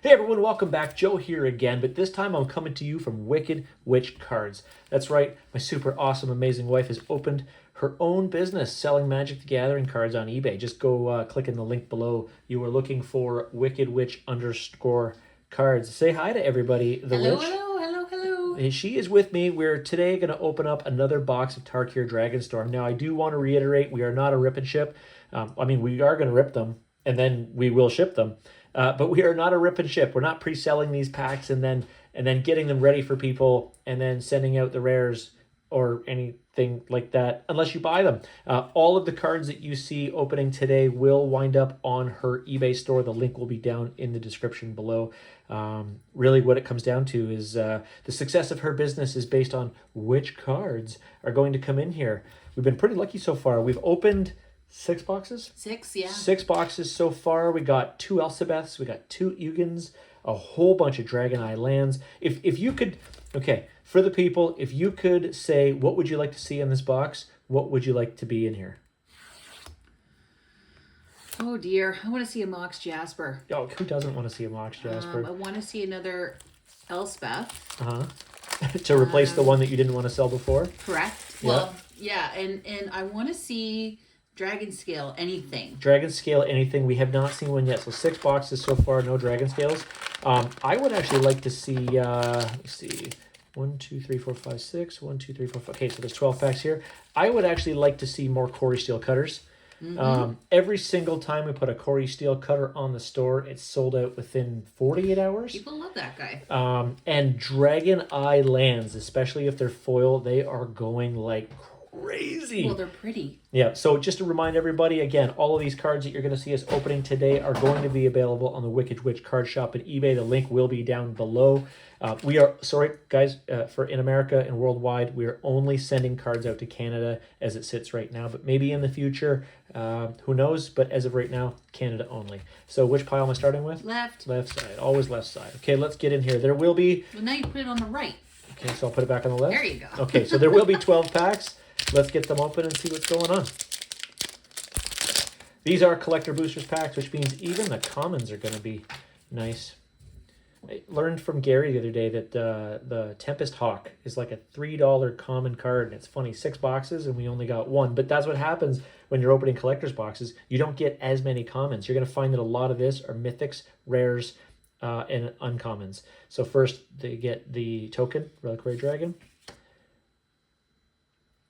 Hey everyone, welcome back. Joe here again, but this time I'm coming to you from Wicked Witch Cards. That's right, my super awesome, amazing wife has opened her own business selling Magic the Gathering cards on eBay. Just go click in the link below. You are looking for Wicked Witch _ cards. Say hi to everybody. The hello, witch. hello. She is with me. We're today going to open up another box of Tarkir Dragonstorm. Now, I do want to reiterate, we are not a rip and ship. We are going to rip them, and then we will ship them. But we are not a rip and ship. We're not pre-selling these packs and then getting them ready for people and then sending out the rares or anything like that unless you buy them. All of the cards that you see opening today will wind up on her eBay store. The link will be down in the description below. Really what it comes down to is the success of her business is based on which cards are going to come in here. We've been pretty lucky so far. We've opened 6 boxes? 6, yeah. 6 boxes so far. We got 2 Elspeths, we got 2 Ugins, a whole bunch of Dragon Eye lands. If you could, okay, for the people, if you could say, what would you like to see in this box? What would you like to be in here? Oh dear, I want to see a Mox Jasper. Oh, who doesn't want to see a Mox Jasper? I want to see another Elspeth. To replace the one that you didn't want to sell before? Correct. Yeah. Well, yeah, and I want to see Dragon Scale anything. Dragon Scale anything. We have not seen one yet. So 6 boxes so far, no Dragon Scales. I would actually like to see, let me see, 1, 2, 3, 4, 5, 6, 1, 2, 3, 4, 5. Okay, so there's 12 packs here. I would actually like to see more Corey Steel cutters. Every single time we put a Corey Steel cutter on the store, it's sold out within 48 hours. People love that guy. And Dragon Eye lands, especially if they're foil, they are going like crazy. Well, they're pretty. Yeah, so just to remind everybody, again, all of these cards that you're going to see us opening today are going to be available on the Wicked Witch card shop at eBay. The link will be down below. We are, sorry, guys, for in America and worldwide, we are only sending cards out to Canada as it sits right now. But maybe in the future, who knows? But as of right now, Canada only. So which pile am I starting with? Left. Left side, always left side. Okay, let's get in here. There will be... Well, now you put it on the right. Okay, so I'll put it back on the left. There you go. Okay, so there will be 12 packs. Let's get them open and see what's going on. These are collector boosters packs, which means even the commons are going to be nice. I learned from Gary the other day that the Tempest Hawk is like a $3 common card. And it's funny, 6 boxes and we only got 1. But that's what happens when you're opening collector's boxes. You don't get as many commons. You're going to find that a lot of this are mythics, rares, and uncommons. So first they get the token, Reliquary Dragon.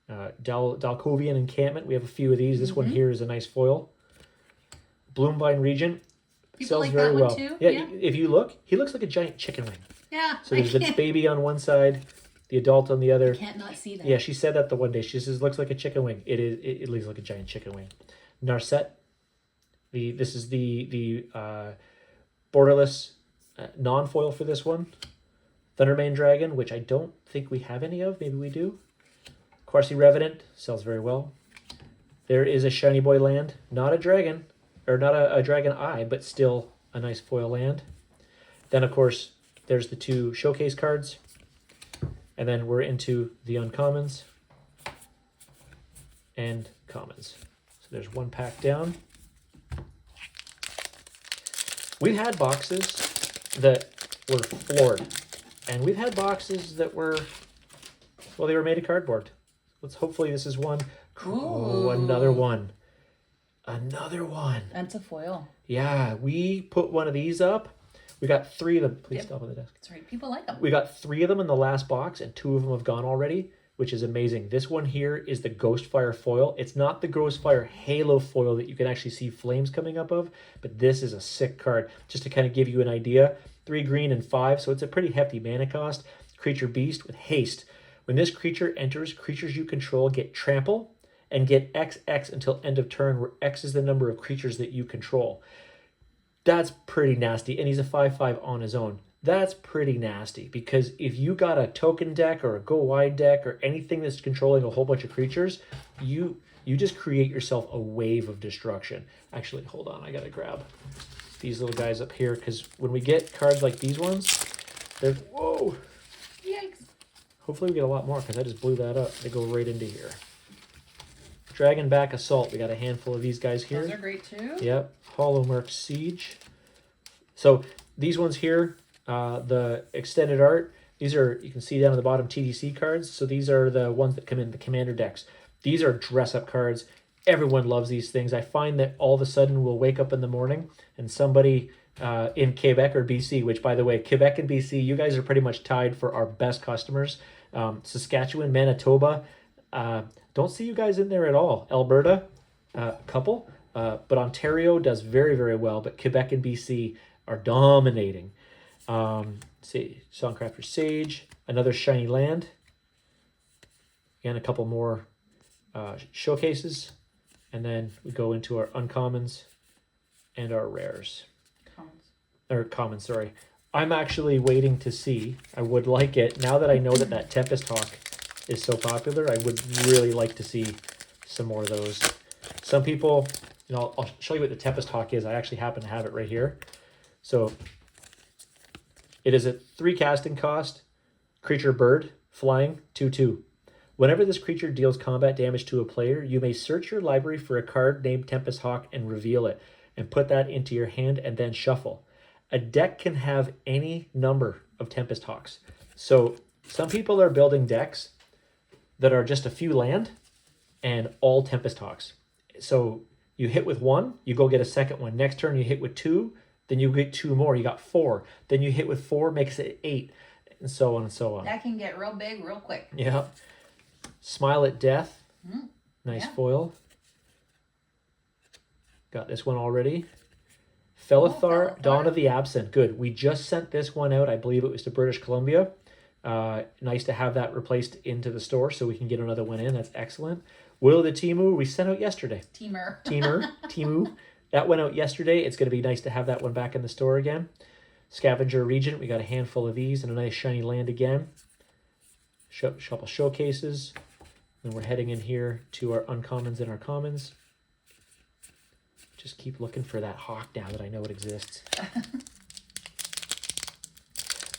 Dalkovian Encampment. We have a few of these. This one here is a nice foil. Bloomvine Regent. People Sells like very that well. one too? Yeah, if you look, he looks like a giant chicken wing. Yeah. So there's the baby on one side, the adult on the other. I can't not see that. Yeah, she said that the one day. She says, looks like a chicken wing. It looks like a giant chicken wing. Narset. This is the borderless non-foil for this one. Thundermane Dragon, which I don't think we have any of. Maybe we do. Quarcy Revenant sells very well. There is a Shiny Boy land, not a dragon, or not a Dragon Eye, but still a nice foil land. Then, of course, there's the 2 showcase cards. And then we're into the uncommons and commons. So there's 1 pack down. We've had boxes that were floored. And we've had boxes that were, well, they were made of cardboard. Hopefully this is one. Oh, another one. Another one. That's a foil. Yeah, we put one of these up. We got 3 of them. Please stop on the desk. That's right. People like them. We got 3 of them in the last box, and 2 of them have gone already, which is amazing. This one here is the Ghostfire foil. It's not the Ghostfire Halo foil that you can actually see flames coming up of, but this is a sick card. Just to kind of give you an idea, 3 green and 5, so it's a pretty hefty mana cost. Creature Beast with haste. When this creature enters, creatures you control get trample and get XX until end of turn, where X is the number of creatures that you control. That's pretty nasty, and he's a 5/5 on his own. That's pretty nasty, because if you got a token deck or a go wide deck or anything that's controlling a whole bunch of creatures, you just create yourself a wave of destruction. Actually, hold on, I gotta grab these little guys up here, because when we get cards like these ones, they're, whoa! Yikes. Hopefully we get a lot more, because I just blew that up. They go right into here. Dragonback Assault. We got a handful of these guys here. Those are great too. Yep. Hollowmark Siege. So these ones here, the extended art, these are, you can see down at the bottom, TDC cards. So these are the ones that come in the commander decks. These are dress-up cards. Everyone loves these things. I find that all of a sudden we'll wake up in the morning and somebody in Quebec or BC, which by the way, Quebec and BC, you guys are pretty much tied for our best customers. Saskatchewan, Manitoba, don't see you guys in there at all. Alberta, a couple, but Ontario does very, very well, but Quebec and BC are dominating. See, Songcrafter Sage, another Shiny Land, and a couple more showcases, and then we go into our uncommons and our rares. Commons, sorry. I'm actually waiting to see. I would like it, now that I know that Tempest Hawk is so popular, I would really like to see some more of those. Some people, I'll show you what the Tempest Hawk is. I actually happen to have it right here. So it is a 3 casting cost, creature bird, flying, 2/2. Whenever this creature deals combat damage to a player, you may search your library for a card named Tempest Hawk and reveal it, and put that into your hand and then shuffle. A deck can have any number of Tempest Hawks. So some people are building decks that are just a few land and all Tempest Hawks. So you hit with 1, you go get a second one. Next turn you hit with 2, then you get 2 more, you got 4. Then you hit with 4, makes it 8, and so on and so on. That can get real big real quick. Yeah. Smile at Death. Nice foil. Got this one already. Felithar, Dawn of the Absent. Good. We just sent this one out. I believe it was to British Columbia. Nice to have that replaced into the store so we can get another one in. That's excellent. Will of the Timu, we sent out yesterday. Timu. That went out yesterday. It's going to be nice to have that one back in the store again. Scavenger Regent, we got a handful of these and a nice shiny land again. Shuffle showcases. Then we're heading in here to our uncommons and our commons. Just keep looking for that hawk now that I know it exists.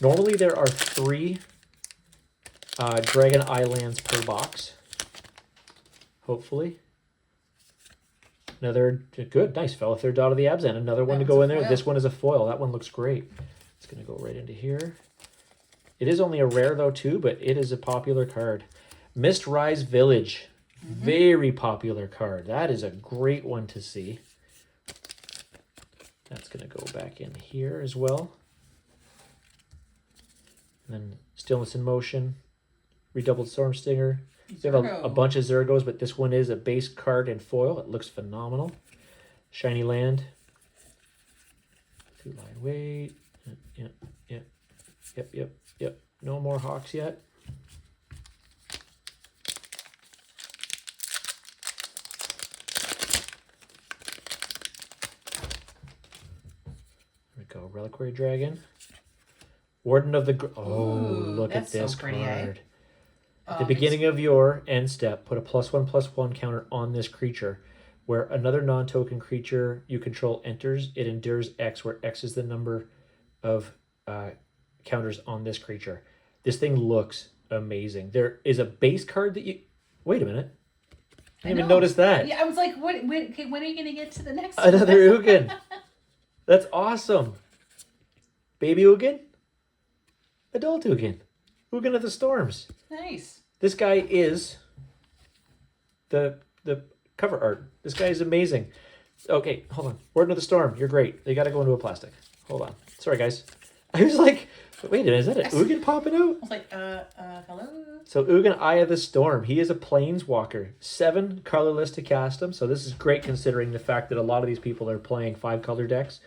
Normally there are 3 Dragon Islands per box. Hopefully. Another good, nice Felithar, Dot of the Absent. Another one to go in there. This one is a foil. That one looks great. It's going to go right into here. It is only a rare though too, but it is a popular card. Mistrise Village. Very popular card. That is a great one to see. That's going to go back in here as well. And then Stillness in Motion, Redoubled Storm Stinger. We have a bunch of Zergos, but this one is a base card in foil. It looks phenomenal. Shiny Land. 2-line wait. Yep. No more hawks yet. There we go. Reliquary Dragon. Warden of the... look at this so pretty, card. At the beginning of your end step, put a +1/+1 counter on this creature. Where another non-token creature you control enters, it endures X, where X is the number of counters on this creature. This thing looks amazing. There is a base card that you... Wait a minute. I didn't even notice that. Yeah, I was like, when are you going to get to the next Another Ugin. That's awesome. Baby Ugin. Adult Ugin. Ugin of the Storms. Nice. This guy is the cover art. This guy is amazing. Okay, hold on. Warden of the Storm. You're great. They got to go into a plastic. Hold on. Sorry, guys. I was like, wait a minute. Is that an Ugin popping out? I was like, hello? So Ugin, Eye of the Storm. He is a planeswalker. 7 colorless to cast him. So this is great considering the fact that a lot of these people are playing 5 color decks.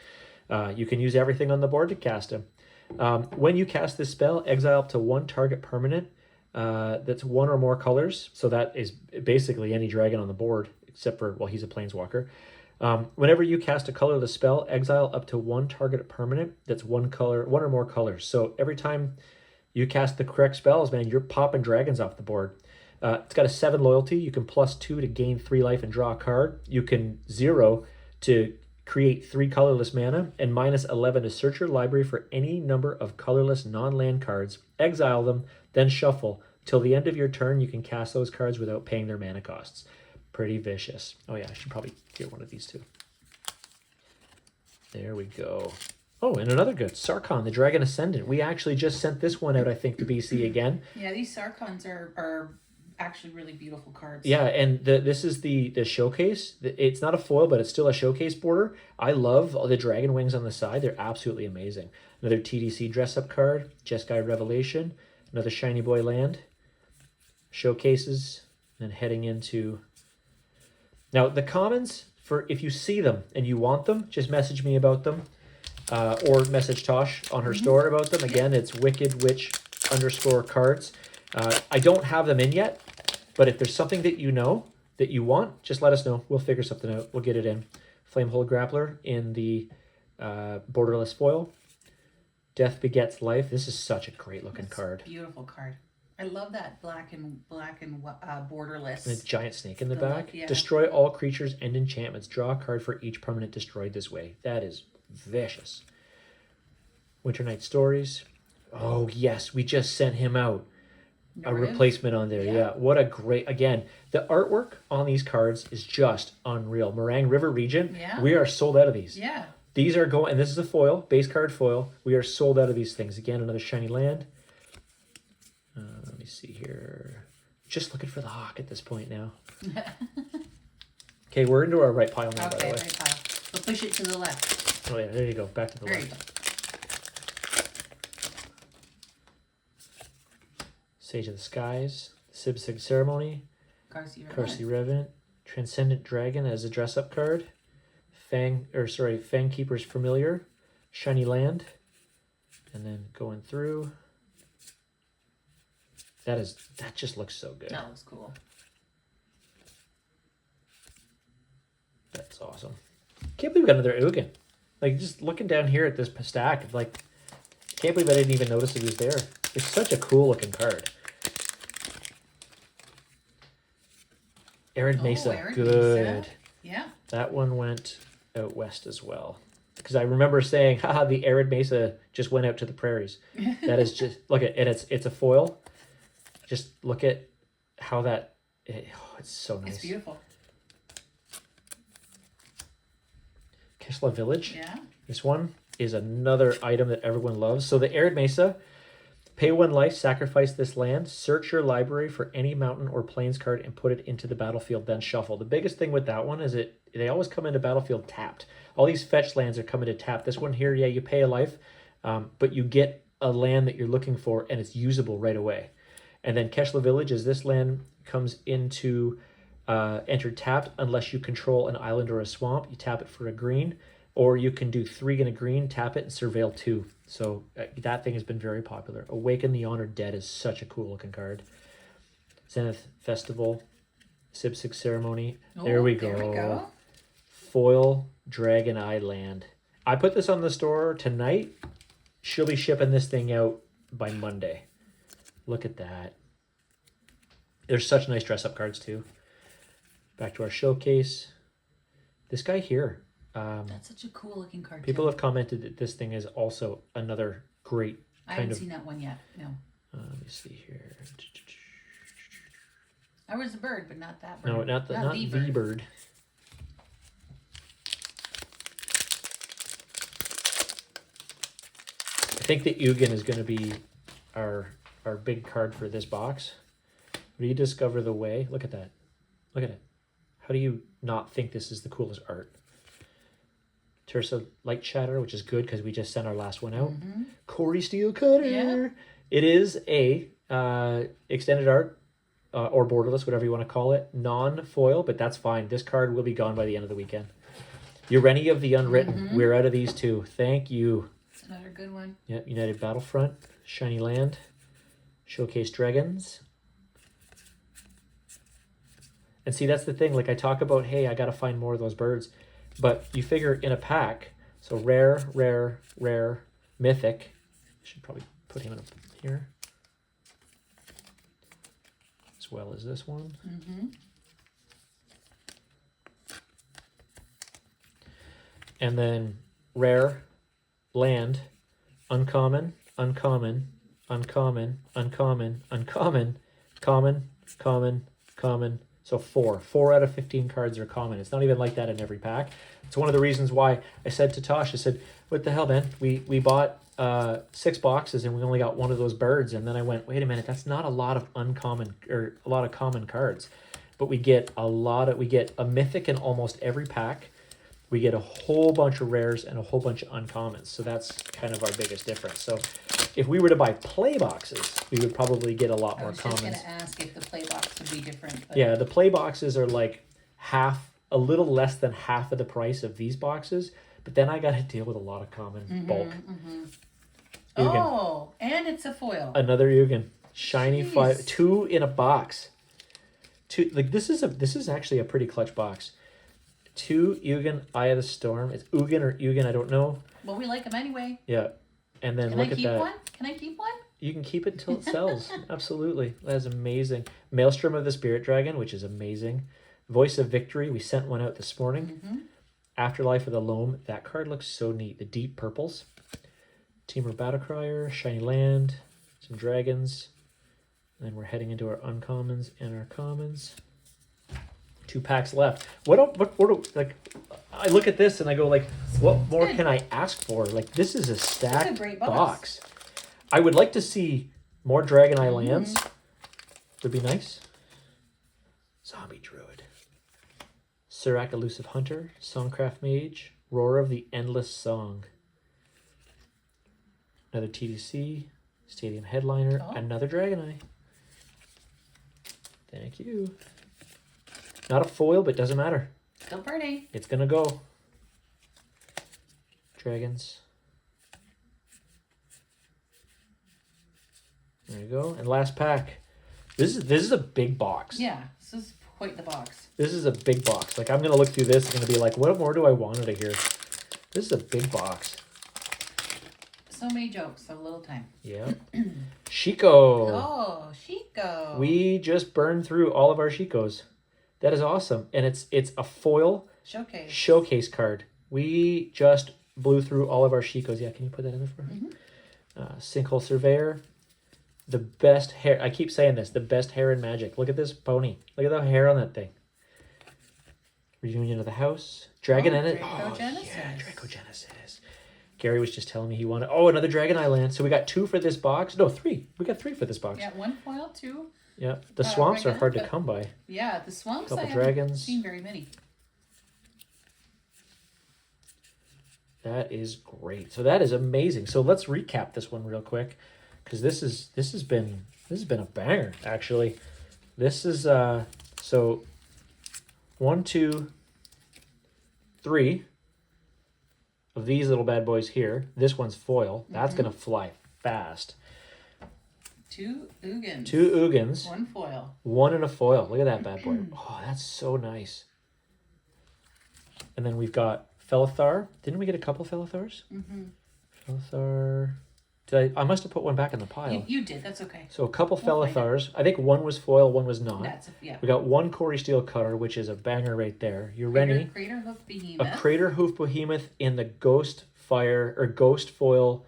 You can use everything on the board to cast him. When you cast this spell, exile up to 1 target permanent that's 1 or more colors. So that is basically any dragon on the board, except for, well, he's a planeswalker. Whenever you cast a colorless spell, exile up to 1 target permanent that's 1 or more colors. So every time you cast the correct spells, man, you're popping dragons off the board. It's got a 7 loyalty. You can +2 to gain 3 life and draw a card. You can 0 to create 3 colorless mana, and -11 to search your library for any number of colorless non-land cards, exile them, then shuffle. Till the end of your turn, you can cast those cards without paying their mana costs. Pretty vicious. Oh yeah, I should probably get one of these too. There we go. Oh, and another good Sarkhan, the Dragon Ascendant. We actually just sent this one out, I think, to BC again. Yeah, these Sarkons are actually really beautiful cards. Yeah, and this is the showcase. It's not a foil, but it's still a showcase border. I love the dragon wings on the side. They're absolutely amazing. Another TDC dress-up card, Jeskai Revelation, another Shiny Boy Land, showcases, and heading into... Now, the commons, for if you see them and you want them, just message me about them. Or message Tosh on her store about them. Again, it's Wicked Witch _cards. I don't have them in yet, but if there's something that you know that you want, just let us know. We'll figure something out. We'll get it in. Flamehold Grappler in the borderless foil. Death Begets Life. This is such a great looking card. Beautiful card. I love that black and borderless. And a giant snake in the back. Look, yeah. Destroy all creatures and enchantments. Draw a card for each permanent destroyed this way. That is vicious. Winter Night Stories. Oh yes, we just sent him out. A replacement on there. Yeah. What a great, again, the artwork on these cards is just unreal. Meringue River Region. Yeah. We are sold out of these. Yeah. These are going, and this is a foil, base card foil. We are sold out of these things. Again, another shiny land. Let me see here. Just looking for the hawk at this point now. Okay, we're into our right pile now, by the way. Right pile. We'll push it to the left. Oh yeah, there you go. Back to the There left. you go. Sage of the Skies, Sib Sig Ceremony, Carsey Revenant, Transcendent Dragon as a dress-up card, Fang Keeper's Familiar, Shiny Land, and then going through. That just looks so good. That looks cool. That's awesome. Can't believe we got another Ugin. Like, just looking down here at this stack, like, can't believe I didn't even notice it was there. It's such a cool looking card. Arid Mesa, Arid good. Mesa. Yeah. That one went out west as well. Because I remember saying, haha, the Arid Mesa just went out to the prairies. That is just, look at, and it's a foil. Just look at how that, it's so nice. It's beautiful. Keshla Village. Yeah. This one is another item that everyone loves. So the Arid Mesa, pay 1 life, sacrifice this land, search your library for any mountain or plains card and put it into the battlefield, then shuffle. The biggest thing with that one is they always come into battlefield tapped. All these fetch lands are coming to tap. This one here, yeah, you pay a life, but you get a land that you're looking for and it's usable right away. And then Keshla Village is this land comes into entered tapped unless you control an island or a swamp. You tap it for a green, or you can do 3 and a green, tap it and surveil 2. So that thing has been very popular. Awaken the Honored Dead is such a cool looking card. Zenith Festival, Sib Sig Ceremony. Oh, there we go. There we go. Foil Dragon Eye Land. I put this on the store tonight. She'll be shipping this thing out by Monday. Look at that. There's such nice dress-up cards too. Back to our showcase. This guy here. That's such a cool looking card. People have commented that this thing is also another great I kind haven't of... seen that one yet. No. let me see here. I was a bird, but not that bird. No, not the bird. I think the Ugin is going to be our big card for this box. Rediscover the Way. Look at that. Look at it. How do you not think this is the coolest art? Tersa Light Shatter, which is good because we just sent our last one out. Corey Steel Cutter. Yeah. It is a extended art or borderless, whatever you want to call it. Non-foil, but that's fine. This card will be gone by the end of the weekend. Ureni of the Unwritten. We're out of these two. Thank you. That's another good one. Yep, United Battlefront, Shiny Land, Showcase Dragons. And see, that's the thing. Like I talk about, hey, I got to find more of those birds. But you figure in a pack, so rare, rare, rare, mythic. I should probably put him in here. As well as this one. And then rare, land, uncommon, uncommon, uncommon, uncommon, uncommon, common, common, common. So 4 out of 15 cards are common. It's not even like that in every pack. It's one of the reasons why I said to Tosh, I said, what the hell, man? We bought 6 boxes and we only got one of those birds. And then I went, wait a minute, that's not a lot of uncommon or a lot of common cards. But we get a mythic in almost every pack. We get a whole bunch of rares and a whole bunch of uncommons. So that's kind of our biggest difference. So if we were to buy play boxes, we would probably get a lot more commons. I was just going to ask if the play box would be different. But... Yeah, the play boxes are like a little less than half of the price of these boxes. But then I got to deal with a lot of common bulk. Oh, and it's a foil. Another Ugin. Shiny 5. 2 in a box. 2, like this is actually a pretty clutch box. 2 Ugin, Eye of the Storm. It's Ugin or Ugin, I don't know. Well, we like them anyway. Yeah. And then look at that. Can I keep one? You can keep it until it sells. Absolutely. That is amazing. Maelstrom of the Spirit Dragon, which is amazing. Voice of Victory. We sent one out this morning. Afterlife of the Loam. That card looks so neat. The deep purples. Teamer Battlecrier. Shiny Land. Some dragons. And then we're heading into our uncommons and our commons. 2 packs left. Like, I look at this and I go like, what more can I ask for? Like, this is a stacked box. I would like to see more Dragon Eye lands. Would be nice. Zombie Druid. Surak Elusive Hunter. Songcraft Mage. Roar of the Endless Song. Another TDC. Stadium Headliner. Another Dragon Eye. Thank you. Not a foil, but doesn't matter. Still pretty. It's gonna go. Dragons. There you go. And last pack. This is a big box. Yeah, this is quite the box. This is a big box. Like, I'm gonna look through this and gonna be like, what more do I want out of here? This is a big box. So many jokes, so little time. Yeah. Shiko. Oh, Shiko. We just burned through all of our Shikos. That is awesome. And it's a foil showcase card. We just blew through all of our Shikos. Yeah, can you put that in there for me? Sinkhole Surveyor. The best hair. I keep saying this. The best hair in Magic. Look at this pony. Look at the hair on that thing. Reunion of the House. Dragogenesis. Yeah, Dragogenesis. Gary was just telling me he wanted... Oh, another Dragon Island. So we got 2 for this box. No, 3. We got 3 for this box. Yeah, 1 foil, 2... Yeah, the swamps are hard to come by. Yeah, the swamps Couple I haven't dragons. seen very many. That is great. So that is amazing. So let's recap this one real quick, because this has been a banger actually. This is so 1, 2, 3 of these little bad boys here. This one's foil. That's gonna fly fast. 2 Ugins. 2 Ugins. 1 foil. 1 in a foil. Look at that bad boy. Oh, that's so nice. And then we've got Felithar. Didn't we get a couple Felithars? Felithar. I must have put one back in the pile. You did. That's okay. So a couple Felithars. I think 1 was foil, 1 was not. Yeah. We got 1 Corey Steel Cutter, which is a banger right there. Ureni. Crater Hoof Behemoth. A Crater Hoof Behemoth in the Ghost Fire or Ghost Foil.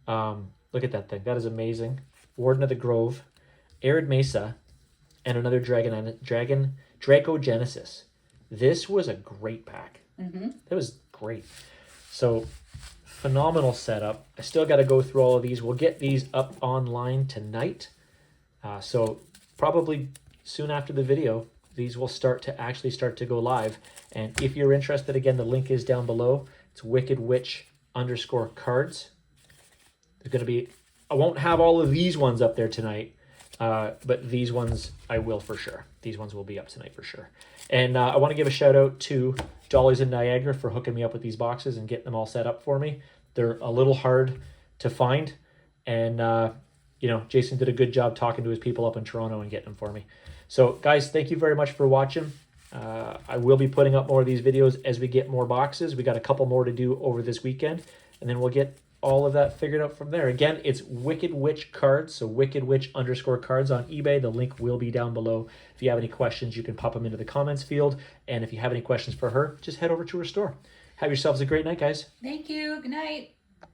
Look at that thing. That is amazing. Warden of the Grove, Arid Mesa, and another Dragogenesis. This was a great pack. That was great. So, phenomenal setup. I still got to go through all of these. We'll get these up online tonight. So, probably soon after the video, these will start to go live. And if you're interested, again, the link is down below. It's wickedwitch_cards. There's going to be... I won't have all of these ones up there tonight, but these ones I will for sure. These ones will be up tonight for sure. And I want to give a shout out to Dollars in Niagara for hooking me up with these boxes and getting them all set up for me. They're a little hard to find, and Jason did a good job talking to his people up in Toronto and getting them for me. So guys, thank you very much for watching. I will be putting up more of these videos as we get more boxes. We got a couple more to do over this weekend, and then we'll get all of that figured out from there. Again, it's Wicked Witch Cards, so wickedwitch_cards on eBay. The link will be down below. If you have any questions, you can pop them into the comments field. And if you have any questions for her, just head over to her store. Have yourselves a great night, guys. Thank you. Good night.